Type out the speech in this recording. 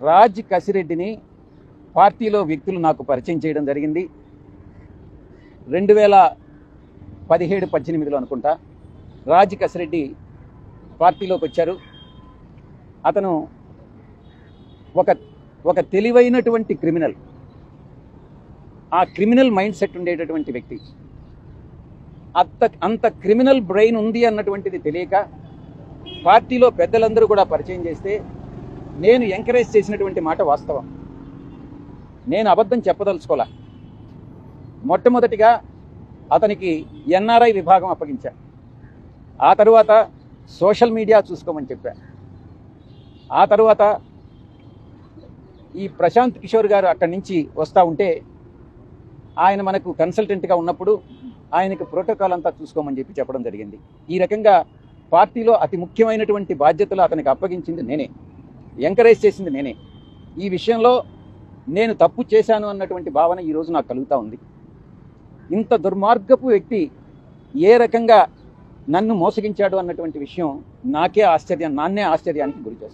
రాజ్ కసిరెడ్డిని పార్టీలో వ్యక్తులు నాకు పరిచయం చేయడం జరిగింది. 2017-18లో అనుకుంటా రాజ్ కసిరెడ్డి పార్టీలోకి వచ్చారు. అతను ఒక తెలివైనటువంటి క్రిమినల్, ఆ క్రిమినల్ మైండ్ సెట్ ఉండేటటువంటి వ్యక్తి. అంత క్రిమినల్ బ్రెయిన్ ఉంది అన్నటువంటిది తెలియక పార్టీలో పెద్దలందరూ కూడా పరిచయం చేస్తే నేను ఎంకరేజ్ చేసినటువంటి మాట వాస్తవం. నేను అబద్ధం చెప్పదలుచుకోలే. మొట్టమొదటిగా అతనికి ఎన్ఆర్ఐ విభాగం అప్పగించా. ఆ తరువాత సోషల్ మీడియా చూసుకోమని చెప్పా. ఆ తరువాత ఈ ప్రశాంత్ కిషోర్ గారు అక్కడి నుంచి వస్తూ ఉంటే ఆయన మనకు కన్సల్టెంట్గా ఉన్నప్పుడు ఆయనకు ప్రోటోకాల్ అంతా చూసుకోమని చెప్పడం జరిగింది. ఈ రకంగా పార్టీలో అతి ముఖ్యమైనటువంటి బాధ్యతలు అతనికి అప్పగించింది నేనే, ఎంకరేజ్ చేసింది నేనే. ఈ విషయంలో నేను తప్పు చేశాను అన్నటువంటి భావన ఈరోజు నాకు కలుగుతూ ఉంది. ఇంత దుర్మార్గపు వ్యక్తి ఏ రకంగా నన్ను మోసగించాడు అన్నటువంటి విషయం నాన్నే ఆశ్చర్యానికి గురి చేస్తుంది.